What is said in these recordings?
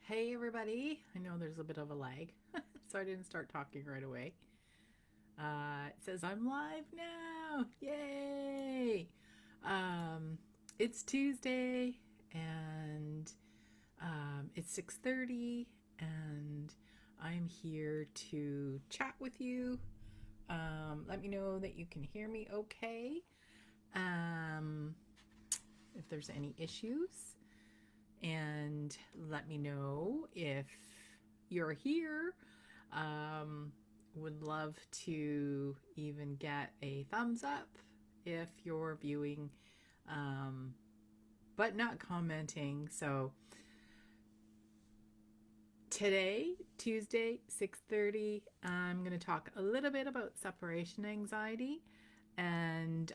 Hey everybody, I know there's a bit of a lag, so I didn't start talking right away. It says I'm live now. Yay! Um, it's Tuesday and it's 6:30 and I'm here to chat with you. Let me know that you can hear me okay. Um, if there's any issues, and let me know if you're here. Um, would love to even get a thumbs up if you're viewing, um, but not commenting. So today, Tuesday, 6:30, I'm going to talk a little bit about separation anxiety. And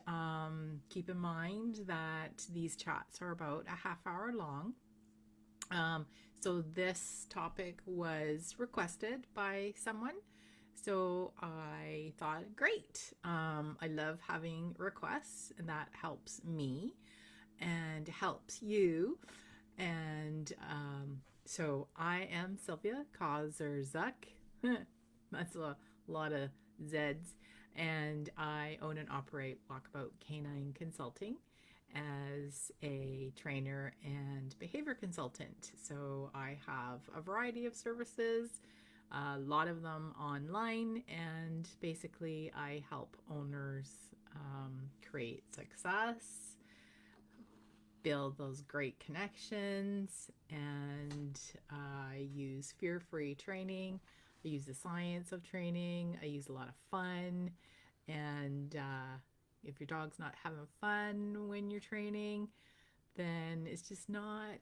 keep in mind that these chats are about a half hour long. Um, so this topic was requested by someone. So I thought, great. I love having requests, and that helps me and helps you. And so I am Sylvia Kazerzuck. That's a lot of Z's. And I own and operate Walkabout Canine Consulting as a trainer and behavior consultant. So I have a variety of services, a lot of them online, and basically I help owners create success, build those great connections, and I use fear free training. I use the science of training. I use a lot of fun. And if your dog's not having fun when you're training, then it's just not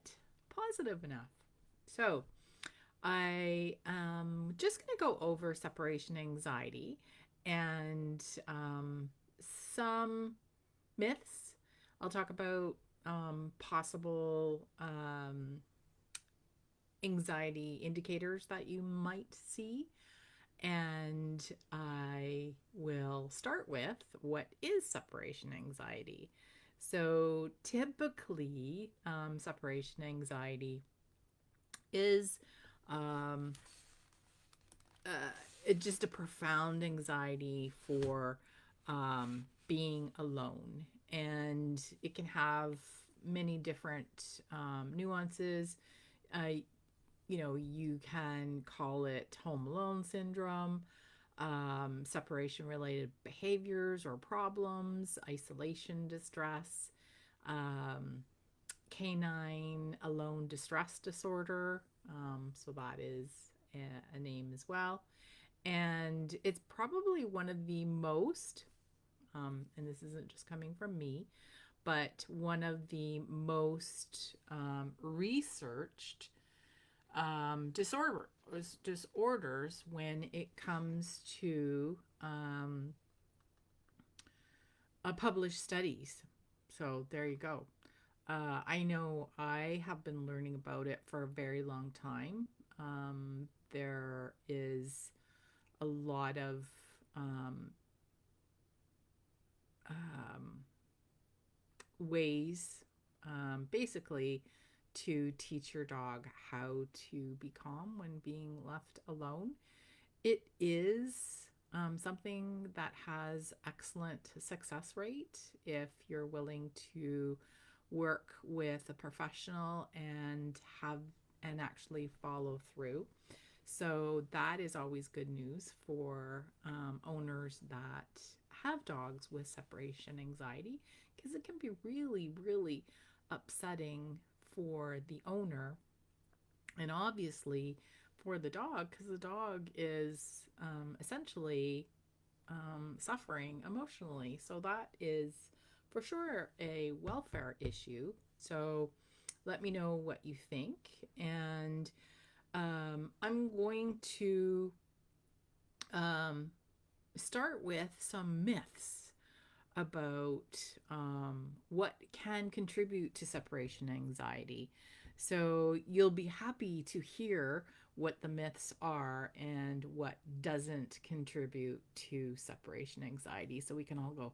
positive enough. So, I am just going to go over separation anxiety and some myths. I'll talk about possible anxiety indicators that you might see. And I will start with what is separation anxiety. So, typically, separation anxiety is um, just a profound anxiety for being alone. And it can have many different nuances. Uh, you can call it home alone syndrome, separation related behaviors or problems, isolation distress, um, canine alone distress disorder. So that is a name as well. And it's probably one of the most, and this isn't just coming from me, but one of the most researched disorders when it comes to published studies. So there you go. I know I have been learning about it for a very long time. There is a lot of um, um, ways, basically, to teach your dog how to be calm when being left alone. It is something that has excellent success rate if you're willing to work with a professional and have and actually follow through. So that is always good news for owners that have dogs with separation anxiety, because it can be really, really upsetting for the owner, and obviously for the dog, because the dog is essentially suffering emotionally. So that is for sure a welfare issue. So let me know what you think. And I'm going to um, start with some myths about what can contribute to separation anxiety. So you'll be happy to hear what the myths are and what doesn't contribute to separation anxiety. So we can all go,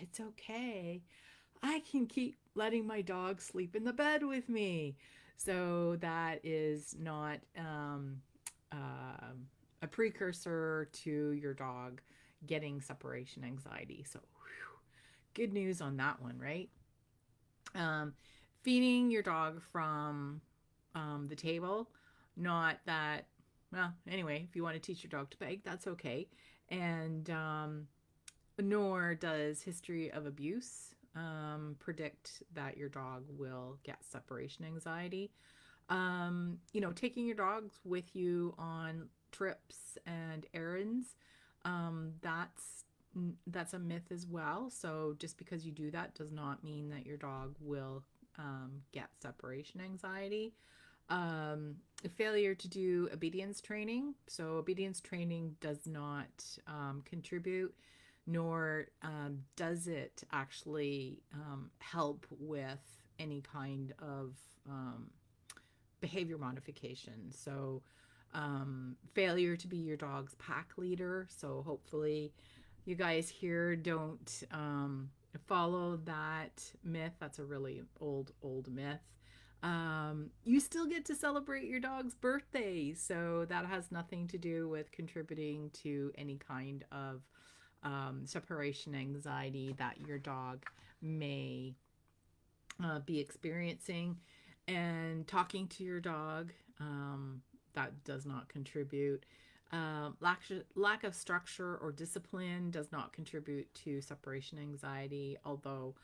it's okay. I can keep letting my dog sleep in the bed with me. So that is not uh, a precursor to your dog getting separation anxiety. So, whew, good news on that one, right? Um, Feeding your dog from the table, not that, well, anyway, if you want to teach your dog to beg, that's okay. And nor does history of abuse predict that your dog will get separation anxiety. Taking your dogs with you on trips and errands, that's a myth as well. So just because you do that does not mean that your dog will get separation anxiety. Failure to do obedience training. So obedience training does not contribute, nor does it actually help with any kind of behavior modification. So, failure to be your dog's pack leader. So, hopefully, you guys here don't follow that myth. That's a really old myth. You still get to celebrate your dog's birthday. So, that has nothing to do with contributing to any kind of separation anxiety that your dog may be experiencing. And talking to your dog, that does not contribute. Lack of structure or discipline does not contribute to separation anxiety, although,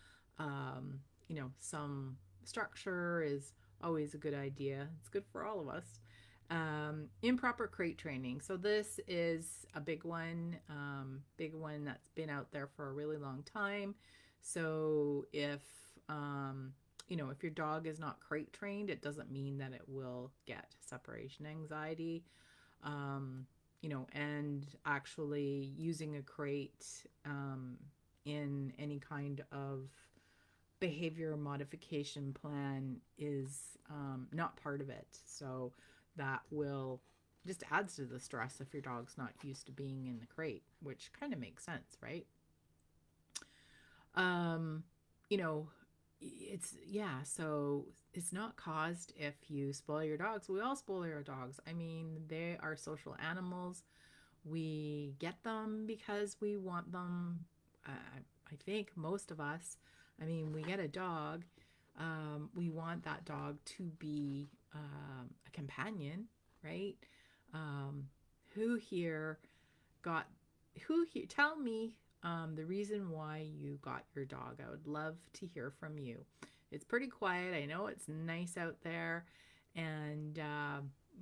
some structure is always a good idea. It's good for all of us. Improper crate training. So this is a big one that's been out there for a really long time. So if your dog is not crate trained, it doesn't mean that it will get separation anxiety. And actually using a crate in any kind of behavior modification plan is not part of it. So that will just adds to the stress if your dog's not used to being in the crate, which kind of makes sense, right? Um, you know, so it's not caused if you spoil your dogs. We all spoil our dogs. I mean, they are social animals. We get them because we want them. I think most of us, I mean, we get a dog. We want that dog to be a companion, right? Um, who here got, who here, tell me the reason why you got your dog. I would love to hear from you. It's pretty quiet. I know it's nice out there, and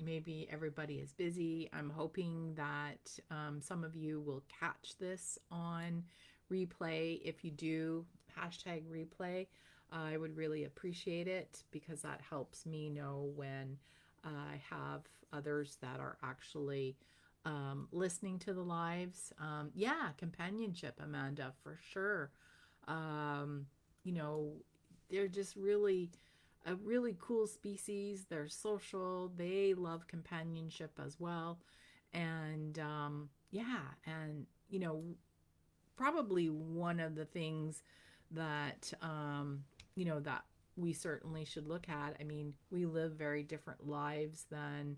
maybe everybody is busy. I'm hoping that some of you will catch this on replay. If you do, hashtag replay. I would really appreciate it because that helps me know when I have others that are actually listening to the lives. Yeah, companionship, Amanda, for sure. Um, you know, they're just really a really cool species. They're social. They love companionship as well. And yeah, and probably one of the things that that we certainly should look at. I mean, we live very different lives than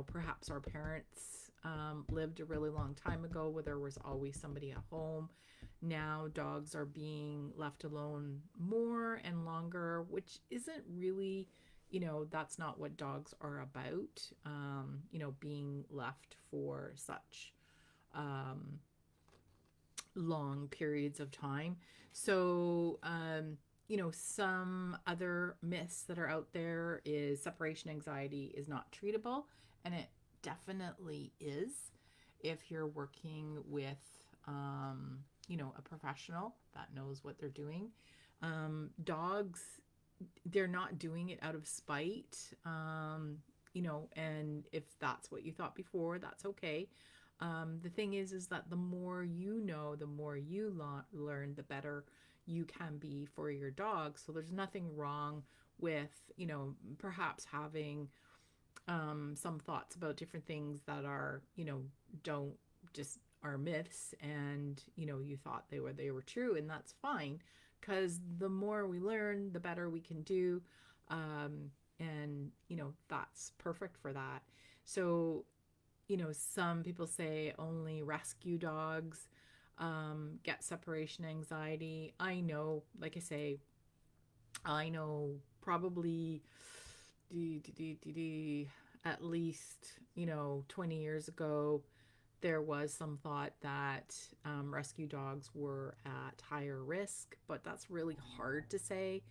perhaps our parents lived a really long time ago where there was always somebody at home. Now dogs are being left alone more and longer, which isn't really, that's not what dogs are about, being left for such um, long periods of time. So, some other myths that are out there is separation anxiety is not treatable, and it definitely is if you're working with, a professional that knows what they're doing. Dogs, they're not doing it out of spite, and if that's what you thought before, that's okay. The thing is that the more you know, the more you learn, the better you can be for your dog. So there's nothing wrong with, perhaps having some thoughts about different things that are, don't just are myths, and you thought they were true, and that's fine because the more we learn, the better we can do. And, that's perfect for that. So, some people say only rescue dogs get separation anxiety. I know, like I say, I know probably at least, 20 years ago, there was some thought that rescue dogs were at higher risk, but that's really hard to say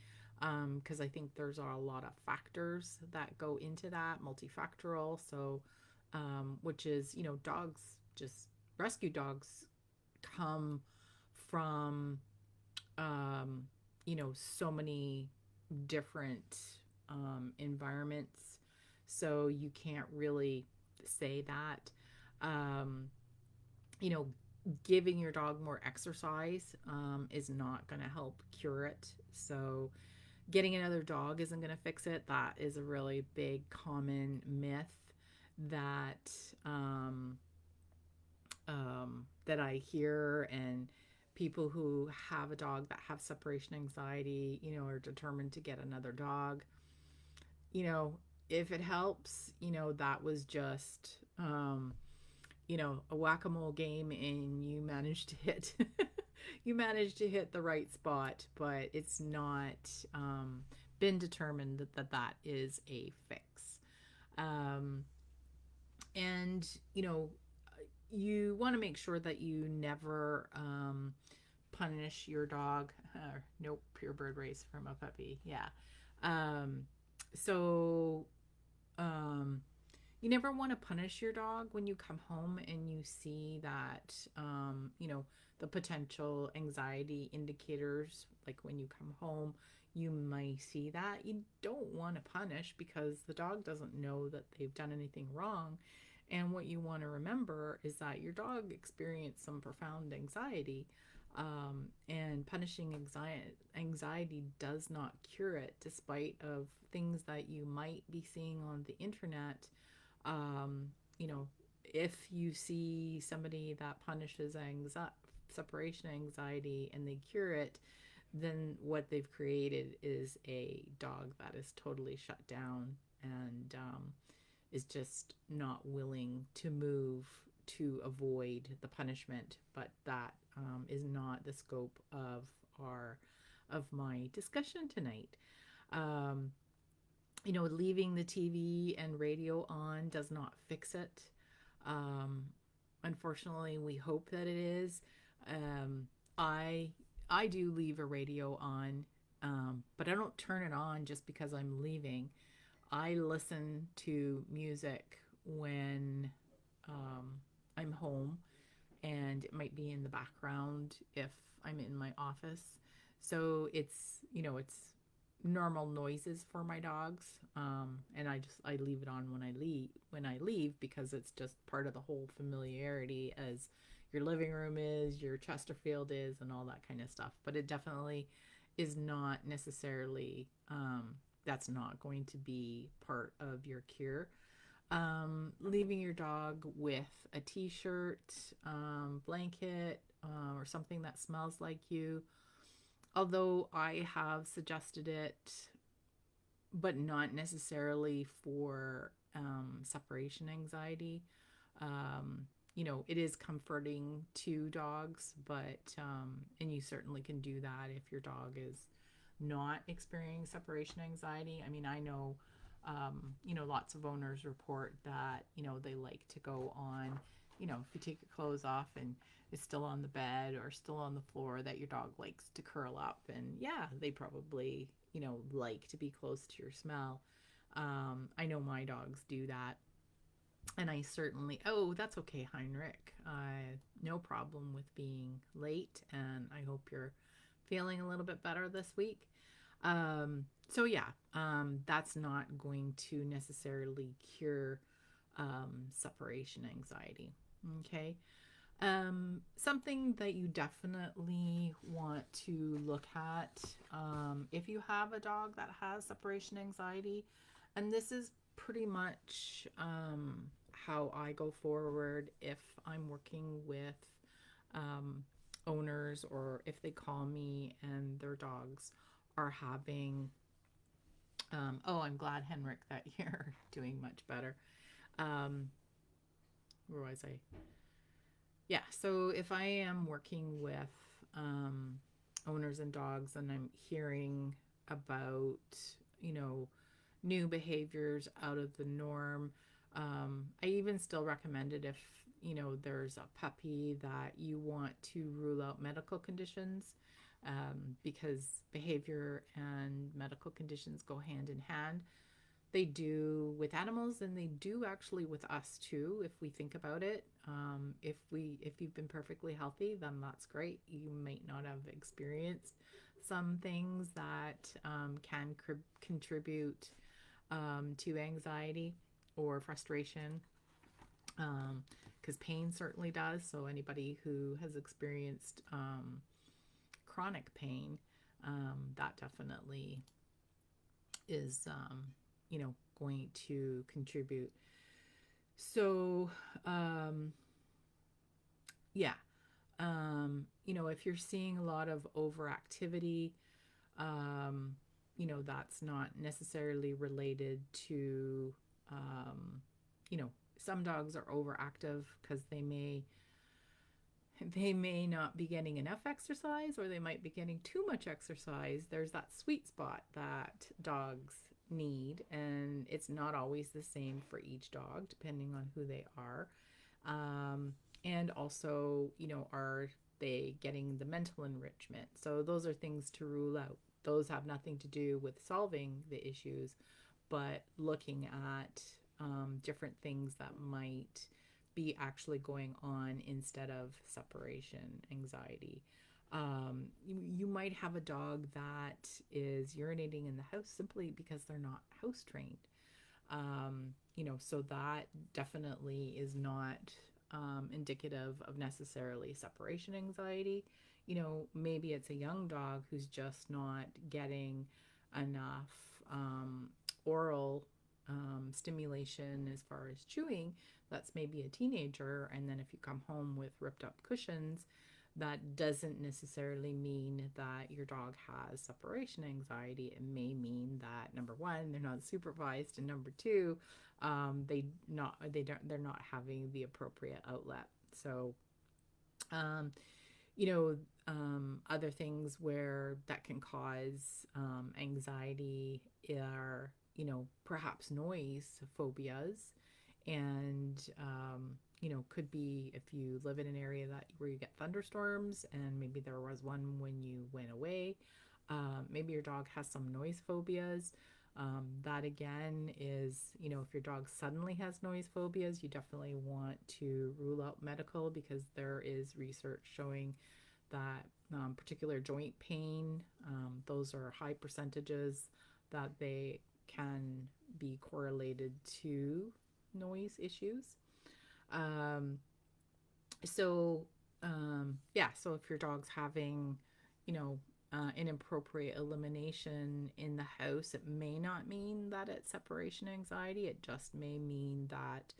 because I think there's a lot of factors that go into that, multifactorial. So, which is, dogs, just rescue dogs come from, so many different environments. So you can't really say that. Um, you know, Giving your dog more exercise is not going to help cure it. So getting another dog isn't going to fix it. That is a really big common myth that that I hear, and people who have a dog that have separation anxiety, are determined to get another dog. You know, if it helps, that was just a whack-a-mole game, and you managed to hit you managed to hit the right spot, but it's not been determined that is a fix. Um, and you want to make sure that you never punish your dog. Nope, pure bird race from a puppy. Yeah. Um, so um, you never want to punish your dog when you come home and you see that, the potential anxiety indicators, like when you come home, you might see that. You don't want to punish because the dog doesn't know that they've done anything wrong. And what you want to remember is that your dog experienced some profound anxiety. And punishing anxiety does not cure it, despite of things that you might be seeing on the internet. um, you know, if you see somebody that punishes separation anxiety and they cure it, then what they've created is a dog that is totally shut down and is just not willing to move to avoid the punishment. But that is not the scope of my discussion tonight. Um, Leaving the TV and radio on does not fix it. Um, Unfortunately, we hope that it is. Um, I I do leave a radio on, but I don't turn it on just because I'm leaving. I listen to music when I'm home, and it might be in the background if I'm in my office. So it's normal noises for my dogs, and I leave it on when I leave because it's just part of the whole familiarity as your living room is, your Chesterfield is, and all that kind of stuff. But it definitely is not necessarily that's not going to be part of your cure. Leaving your dog with a t-shirt, blanket, or something that smells like you. Although I have suggested it, but not necessarily for separation anxiety. It is comforting to dogs, but and you certainly can do that if your dog is not experiencing separation anxiety. I mean, I know, lots of owners report that, they like to go on, if you take your clothes off and it's still on the bed or still on the floor, that your dog likes to curl up. And yeah, they probably, like to be close to your smell. I know my dogs do that. And I certainly, oh, that's okay, Heinrich. No problem with being late. And I hope you're feeling a little bit better this week. So yeah, that's not going to necessarily cure separation anxiety. Okay. Something that you definitely want to look at, if you have a dog that has separation anxiety, and this is pretty much how I go forward if I'm working with um, owners, or if they call me and their dogs are having Oh, I'm glad, Henrik, that you're doing much better. Um, where was I? Yeah, so if I am working with um, owners and dogs and I'm hearing about, you know, new behaviors out of the norm, I even still recommend it if, there's a puppy that you want to rule out medical conditions, because behavior and medical conditions go hand in hand. They do with animals, and they do actually with us too if we think about it. If you've been perfectly healthy, then that's great. You might not have experienced some things that can contribute to anxiety or frustration, because pain certainly does. So anybody who has experienced chronic pain, that definitely is, going to contribute. So, yeah, if you're seeing a lot of overactivity, um, that's not necessarily related to, um, you know, some dogs are overactive because they may not be getting enough exercise, or they might be getting too much exercise. There's that sweet spot that dogs need, and it's not always the same for each dog depending on who they are. And also, are they getting the mental enrichment? So those are things to rule out. Those have nothing to do with solving the issues, but looking at different things that might be actually going on instead of separation anxiety. You might have a dog that is urinating in the house simply because they're not house trained. So that definitely is not indicative of necessarily separation anxiety. Maybe it's a young dog who's just not getting enough oral stimulation as far as chewing. That's maybe a teenager. And then if you come home with ripped up cushions, that doesn't necessarily mean that your dog has separation anxiety. It may mean that, number one, they're not supervised, and number two, they're not having the appropriate outlet. So, um, other things where that can cause anxiety are, perhaps noise phobias, and could be if you live in an area where you get thunderstorms, and maybe there was one when you went away. Maybe your dog has some noise phobias. That again is, if your dog suddenly has noise phobias, you definitely want to rule out medical, because there is research showing that particular joint pain, those are high percentages that they can be correlated to noise issues. Um, so, yeah, so if your dog's having, inappropriate elimination in the house, it may not mean that it's separation anxiety. It just may mean that,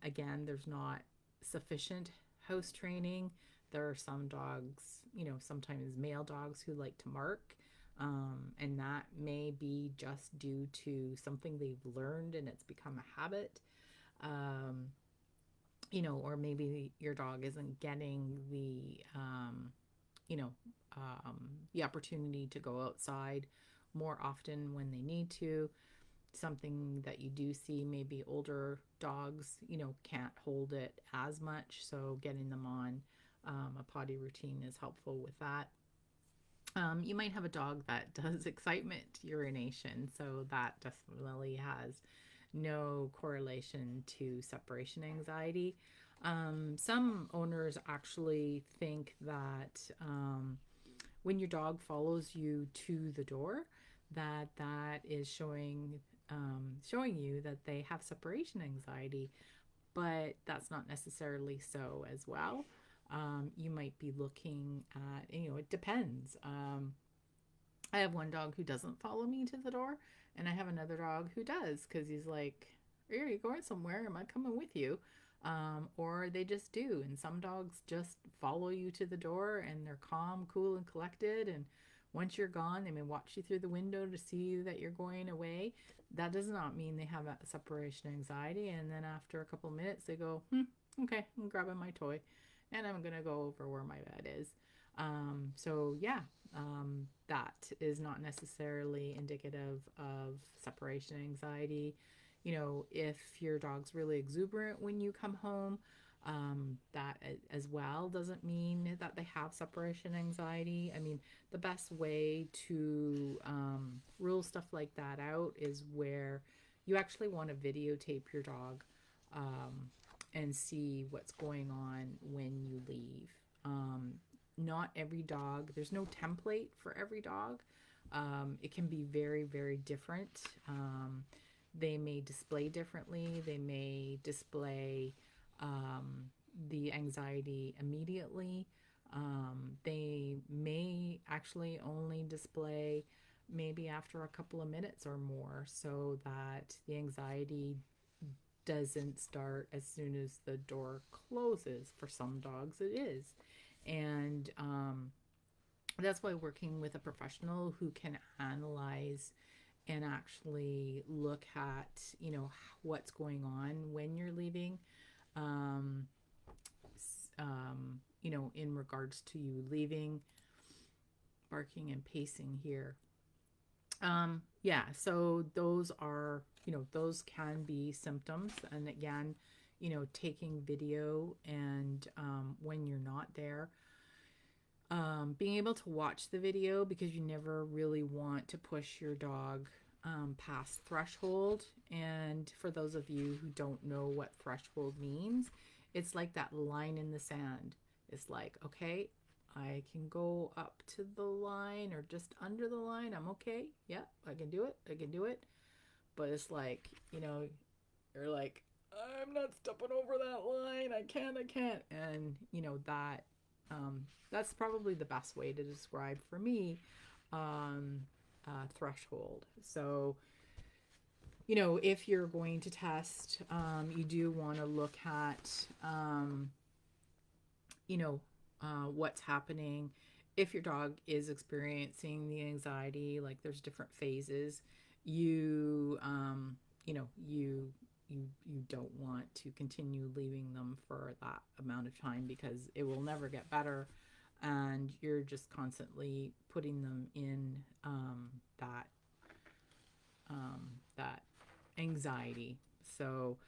again, there's not sufficient house training. There are some dogs, sometimes male dogs, who like to mark. And that may be just due to something they've learned and it's become a habit. Um, or maybe your dog isn't getting you know, the opportunity to go outside more often when they need to. Something that you do see, maybe older dogs, can't hold it as much. So getting them on a potty routine is helpful with that. You might have a dog that does excitement urination, so that definitely has no correlation to separation anxiety. Some owners actually think that when your dog follows you to the door, that is showing you that they have separation anxiety, but that's not necessarily so as well. You might be looking at, it depends. I have one dog who doesn't follow me to the door, and I have another dog who does, because he's like, are you going somewhere? Am I coming with you? Or they just do. And some dogs just follow you to the door, and they're calm, cool, and collected. And Once you're gone, they may watch you through the window to see that you're going away. That does not mean they have a separation anxiety. And then after a couple minutes, they go, okay, I'm grabbing my toy and I'm going to go over where my bed is. So, yeah, that is not necessarily indicative of separation anxiety. You know, if your dog's really exuberant when you come home, that as well doesn't mean that they have separation anxiety. I mean, the best way to rule stuff like that out is where you actually want to videotape your dog and see what's going on when you leave. Not every dog, there's no template for every dog. It can be very, very different. They may display differently, they may display the anxiety immediately. They may actually only display maybe after a couple of minutes or more, so that the anxiety doesn't start as soon as the door closes. For some dogs, it is. And that's why working with a professional who can analyze and actually look at, you know, what's going on when you're leaving, um, you know, in regards to you leaving, barking and pacing here. Yeah, so those are, you know, those can be symptoms. And again, you know, taking video and when you're not there, being able to watch the video, because you never really want to push your dog past threshold. And for those of you who don't know what threshold means, it's like that line in the sand. It's like, okay, I can go up to the line or just under the line. I'm okay. Yeah, I can do it. I can do it. But it's like, you know, you're like, I'm not stepping over that line. I can't. I can't. And, you know, that's probably the best way to describe for me threshold. So, you know, if you're going to test, you do want to look at, you know, what's happening. If your dog is experiencing the anxiety, like there's different phases, you, you know, you don't want to continue leaving them for that amount of time, because it will never get better, and you're just constantly putting them in that that anxiety. So,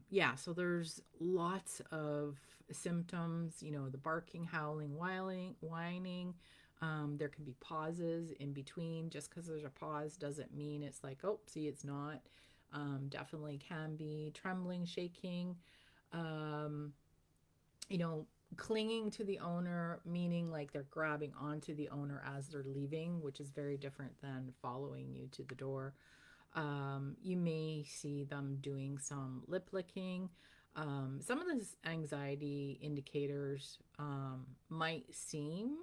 yeah, so there's lots of symptoms, you know, the barking, howling, whining. There can be pauses in between. Just because there's a pause doesn't mean it's like, oh, see, it's not. Definitely can be trembling, shaking, um, you know, clinging to the owner, meaning like they're grabbing onto the owner as they're leaving, which is very different than following you to the door. You may see them doing some lip licking. Some of the anxiety indicators might seem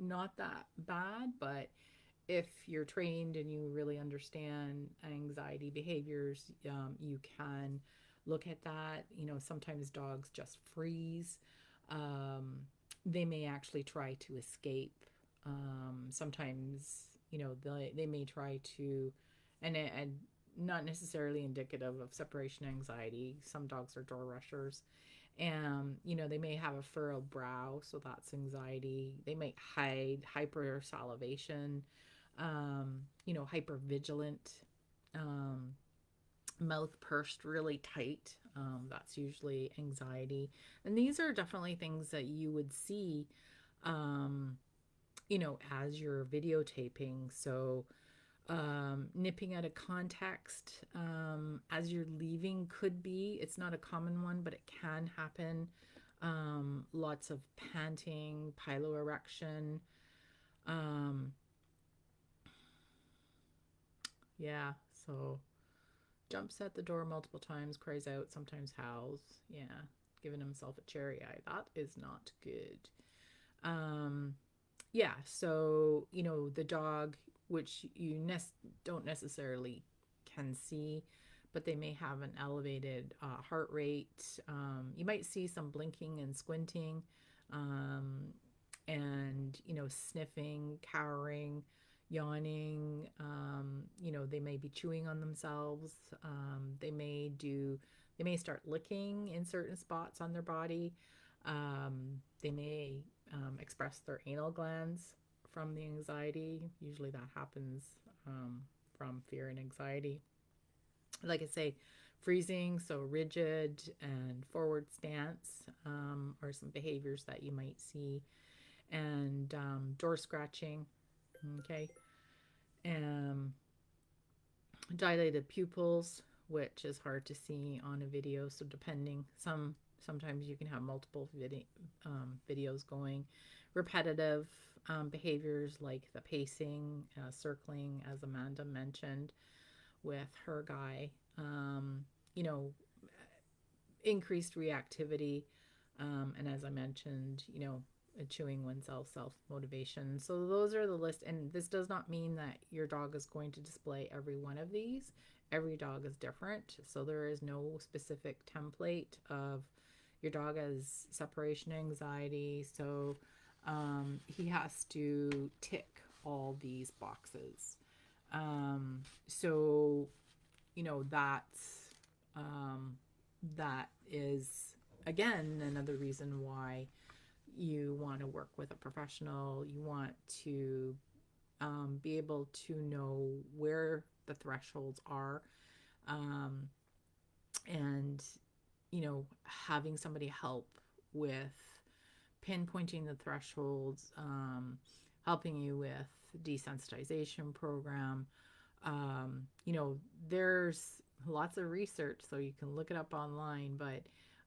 not that bad, but if you're trained and you really understand anxiety behaviors, you can look at that. You know, sometimes dogs just freeze. Um, they may actually try to escape. Sometimes, you know, they may try to, and not necessarily indicative of separation anxiety. Some dogs are door rushers, and you know, they may have a furrowed brow, so that's anxiety. They might hide, hyper salivation, you know, hyper vigilant, um, mouth pursed really tight. That's usually anxiety. And these are definitely things that you would see, um, you know, as you're videotaping. So, nipping out of context as you're leaving could be, it's not a common one, but it can happen. Lots of panting, piloerection. Um, yeah, so jumps at the door multiple times, cries out, sometimes howls. Yeah, giving himself a cherry eye. That is not good. Um, yeah, so, you know, the dog, which you don't necessarily can see, but they may have an elevated heart rate. You might see some blinking and squinting. Um, and, sniffing, cowering, yawning. They may be chewing on themselves. They may start licking in certain spots on their body. They may express their anal glands from the anxiety. Usually that happens um, from fear and anxiety. Like I say, freezing, so rigid and forward stance are some behaviors that you might see, and door scratching. Okay. Um, Dilated pupils, which is hard to see on a video. So sometimes you can have multiple videos going. Repetitive behaviors like the pacing, circling, as Amanda mentioned with her guy. You know, increased reactivity, and as I mentioned, chewing oneself, self motivation. So those are the list, and this does not mean that your dog is going to display every one of these. Every dog is different, so there is no specific template of your dog has separation anxiety. So he has to tick all these boxes. So um, that is again another reason why you want to work with a professional. You want to be able to know where the thresholds are, um, and having somebody help with pinpointing the thresholds, helping you with desensitization program. There's lots of research, so you can look it up online, but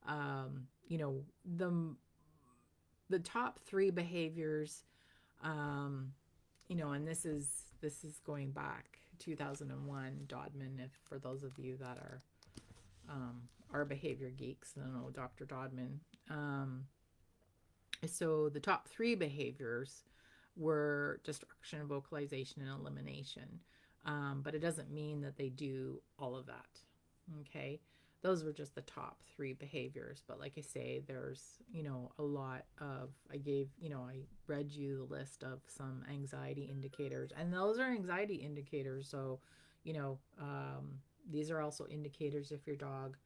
um, you know, the the top three behaviors, um, and this is going back 2001, Dodman. If for those of you that are behavior geeks, I don't know Dr. Dodman. Um, so the top three behaviors were destruction, vocalization, and elimination. But it doesn't mean that they do all of that. Okay. Those were just the top three behaviors. But like I say, there's, a lot of, I read you the list of some anxiety indicators, and those are anxiety indicators. So, you know, um, these are also indicators if your dog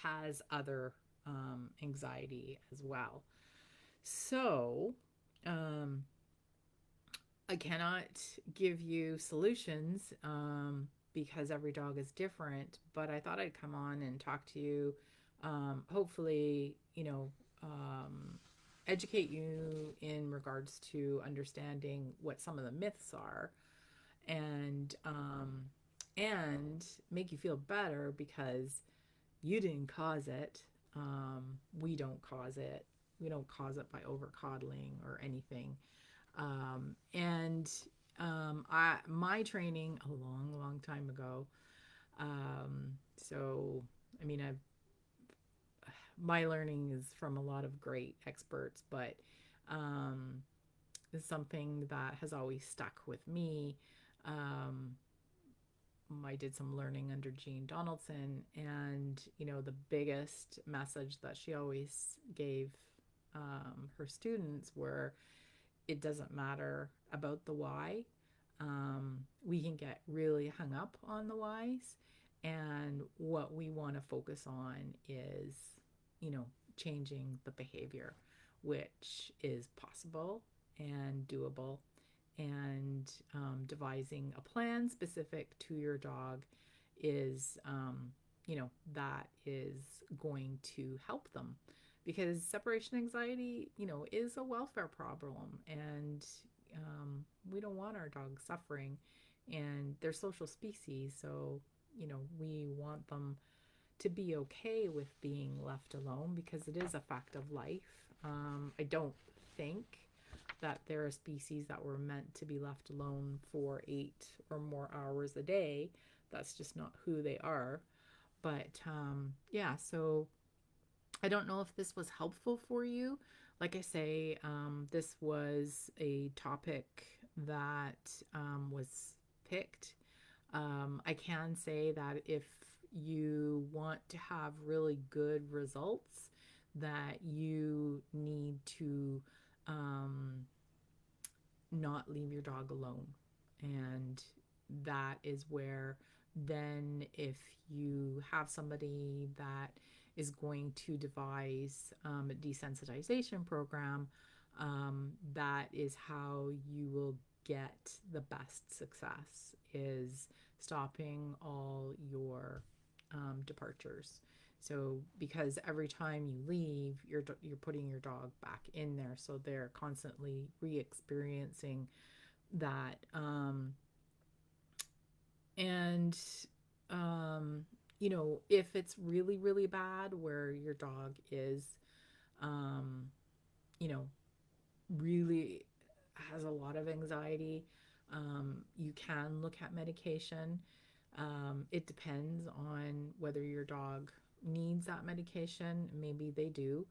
has other anxiety as well. So, um, I cannot give you solutions because every dog is different, but I thought I'd come on and talk to you. Hopefully, educate you in regards to understanding what some of the myths are, and and make you feel better because you didn't cause it. We don't cause it. We don't cause it by over coddling or anything. And my training a long, long time ago. So I mean, my learning is from a lot of great experts, but um, it's something that has always stuck with me. Um, I did some learning under Jean Donaldson, and the biggest message that she always gave her students were it doesn't matter about the why. We can get really hung up on the whys, and what we want to focus on is, changing the behavior, which is possible and doable, and devising a plan specific to your dog is, that is going to help them, because separation anxiety, is a welfare problem, and we don't want our dogs suffering, and they're social species, so we want them to be okay with being left alone because it is a fact of life. I don't think that they're a species that were meant to be left alone for 8 or more hours a day. That's just not who they are. But yeah, so I don't know if this was helpful for you. Like I say, this was a topic that was picked. I can say that if you want to have really good results, that you need to um, not leave your dog alone. And that is where, then, if you have somebody that is going to devise a desensitization program, that is how you will get the best success, is stopping all your departures. So because every time you leave, you're putting your dog back in there, so they're constantly re-experiencing that. And if it's really really bad, where your dog is um, you know really has a lot of anxiety, you can look at medication. It depends on whether your dog needs that medication. Maybe they do,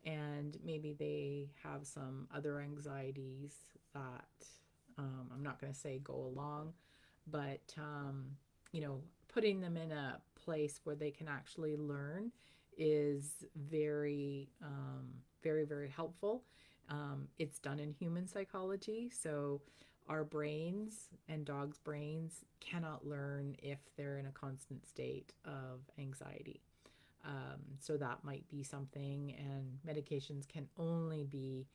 and maybe they have some other anxieties that, I'm not going to say go along, but putting them in a place where they can actually learn is very, very, very helpful. It's done in human psychology, so our brains and dogs' brains cannot learn if they're in a constant state of anxiety. So that might be something, and medications can only be,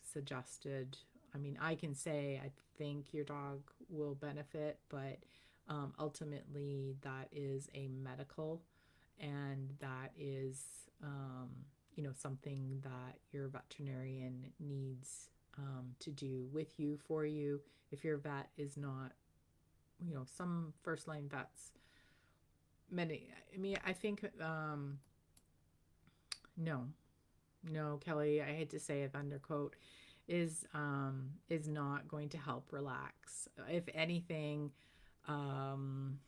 suggested. I mean, I can say I think your dog will benefit, but ultimately that is a medical, and that is, something that your veterinarian needs to do with you, for you. If your vet is not, some first line vets, many, I mean, I think, no, no, Kelly, I hate to say it, undercoat is not going to help relax. If anything, um,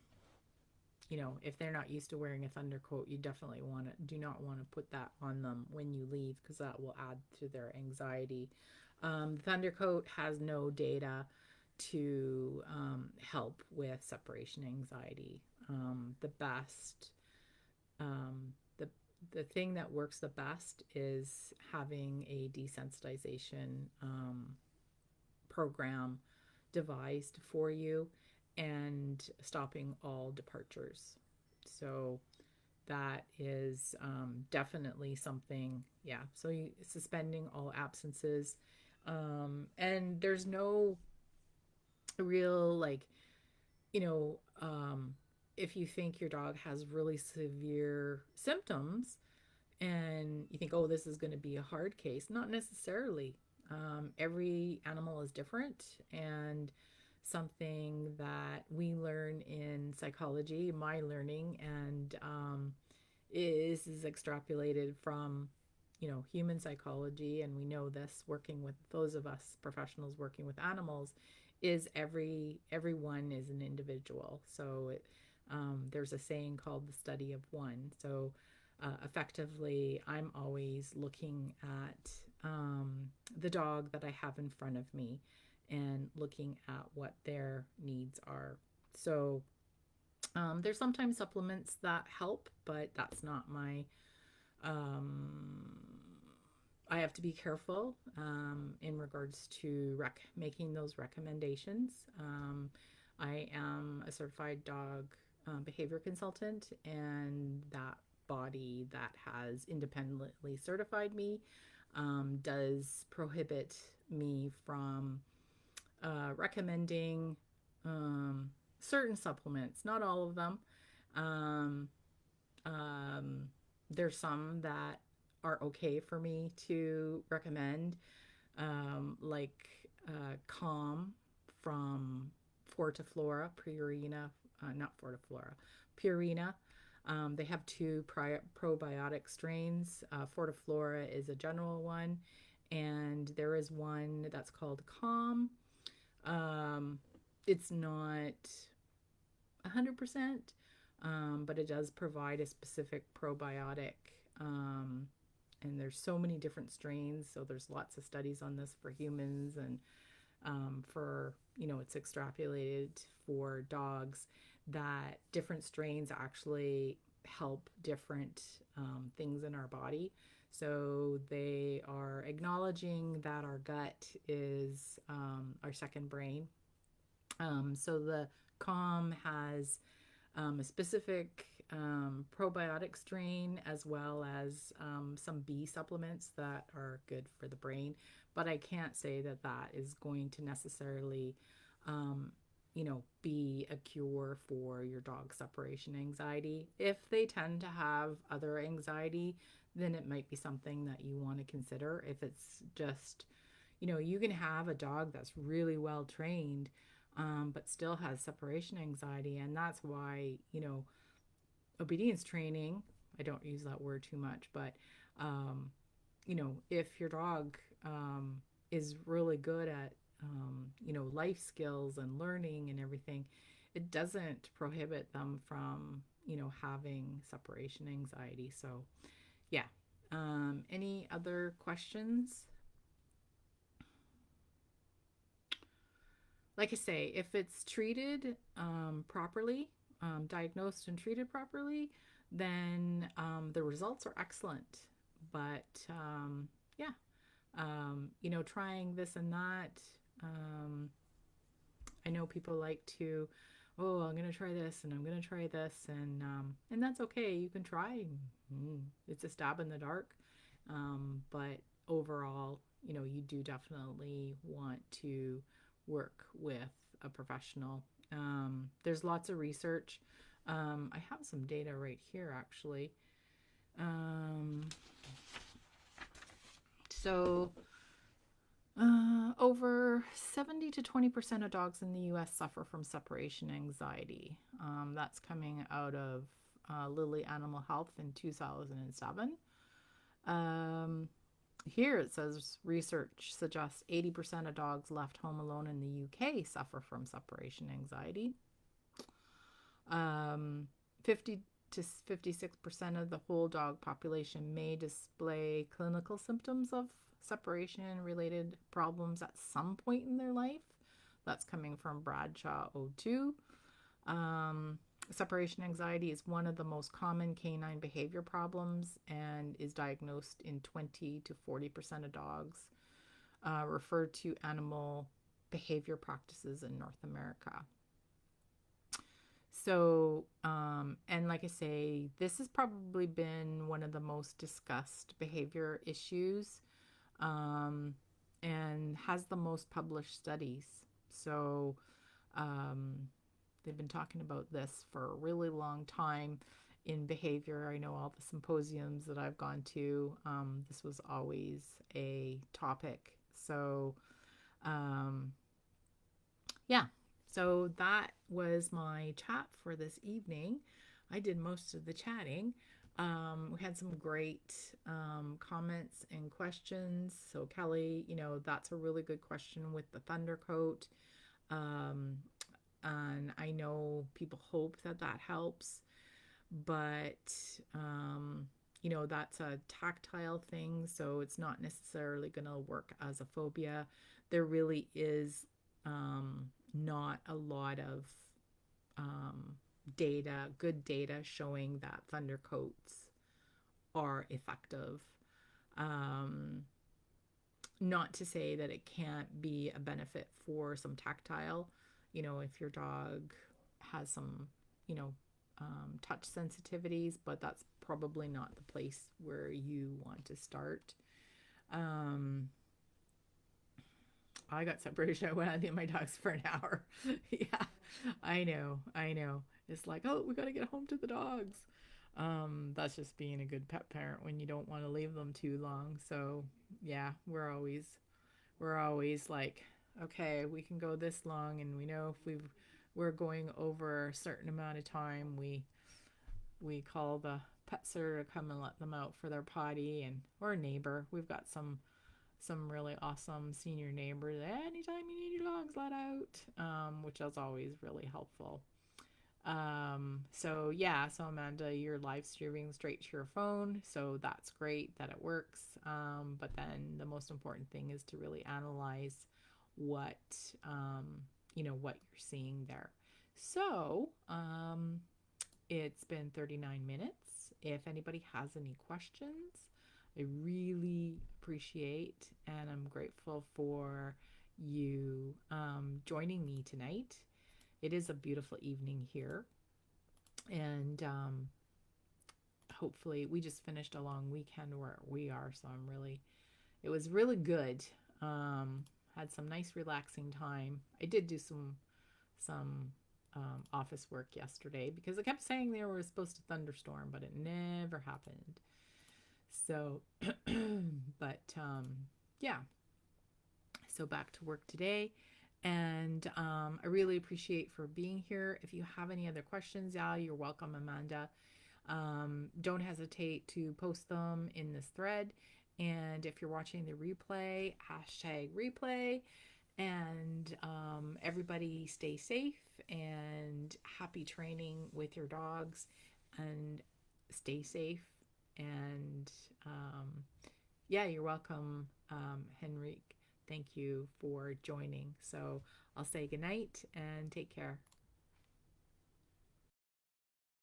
if they're not used to wearing a thunder coat, you definitely do not want to put that on them when you leave, because that will add to their anxiety. Thunder coat has no data to help with separation anxiety. The best, the the thing that works the best is having a desensitization program devised for you, and stopping all departures. So that is definitely something. Yeah. So suspending all absences. And there's no real, like, you know, if you think your dog has really severe symptoms and you think, oh, this is going to be a hard case, not necessarily. Every animal is different, and something that we learn in psychology, my learning, and is extrapolated from, human psychology, and we know this working with those of us professionals working with animals, is everyone is an individual. So there's a saying called the study of one. So effectively, I'm always looking at the dog that I have in front of me, and looking at what their needs are. So there's sometimes supplements that help, but that's not my. I have to be careful in regards to making those recommendations. I am a certified dog behavior consultant, and that body that has independently certified me does prohibit me from recommending certain supplements, not all of them. Um, um, there's some that are okay for me to recommend, like Calm from Fortiflora, Purina, not Fortiflora, Purina. They have two probiotic strains. Fortiflora is a general one, and there is one that's called Calm. Um, it's not 100%, but it does provide a specific probiotic. And there's so many different strains, so there's lots of studies on this for humans, and it's extrapolated for dogs, that different strains actually help different things in our body. So they are acknowledging that our gut is our second brain. So the calm has a specific probiotic strain, as well as some B supplements that are good for the brain. But I can't say that that is going to necessarily, um, be a cure for your dog's separation anxiety. If they tend to have other anxiety, then it might be something that you want to consider. If it's just, you can have a dog that's really well trained, but still has separation anxiety. And that's why, obedience training, I don't use that word too much, but, if your dog is really good at, life skills and learning and everything, it doesn't prohibit them from, having separation anxiety. So, yeah. Any other questions? Like I say, if it's treated properly, diagnosed and treated properly, then the results are excellent. But yeah, trying this and that. Um, I know people like to, oh, I'm gonna try this and I'm gonna try this, and that's okay. You can try. It's a stab in the dark, but overall, you do definitely want to work with a professional. There's lots of research. I have some data right here, actually. Um, so, over 70 to 20% of dogs in the US suffer from separation anxiety. That's coming out of Lilly Animal Health in 2007. Um, Here it says research suggests 80% of dogs left home alone in the UK suffer from separation anxiety. 50 to 56% of the whole dog population may display clinical symptoms of separation related problems at some point in their life. That's coming from Bradshaw O2. Um, Separation anxiety is one of the most common canine behavior problems and is diagnosed in 20 to 40% of dogs, referred to animal behavior practices in North America. So, and like I say, this has probably been one of the most discussed behavior issues, um, and has the most published studies. So, um, they've been talking about this for a really long time in behavior. I know all the symposiums that I've gone to, this was always a topic. So, um, yeah, so that was my chat for this evening. I did most of the chatting. We had some great comments and questions. So, Kelly, that's a really good question with the Thunder Coat. Um, and I know people hope that that helps, but that's a tactile thing, so it's not necessarily going to work as a phobia. There really is not a lot of um, good data showing that thunder coats are effective. Um, Not to say that it can't be a benefit for some tactile, if your dog has some, touch sensitivities, but that's probably not the place where you want to start. Um, I got separated. I went out to my dogs for an hour. Yeah, I know. It's like, oh, we got to get home to the dogs. That's just being a good pet parent when you don't want to leave them too long. So yeah, we're always like, okay, we can go this long, and we know if we're going over a certain amount of time, we call the pet sitter to come and let them out for their potty, and or a neighbor. We've got some really awesome senior neighbors. Anytime you need your dogs let out, which is always really helpful. So yeah, so Amanda, you're live streaming straight to your phone, so that's great that it works. But then the most important thing is to really analyze what what you're seeing there. So it's been 39 minutes. If anybody has any questions, I really appreciate and I'm grateful for you joining me tonight. It is a beautiful evening here, and hopefully, we just finished a long weekend where we are, so it was really good. Had some nice relaxing time. I did do some office work yesterday because I kept saying there was supposed to thunderstorm, but it never happened. So, but yeah, so back to work today. And I really appreciate for being here. If you have any other questions, yeah, you're welcome, Amanda. Don't hesitate to post them in this thread. And if you're watching the replay, hashtag replay. And everybody stay safe and happy training with your dogs and stay safe. And yeah, you're welcome, Henrique. Thank you for joining. So I'll say goodnight and take care.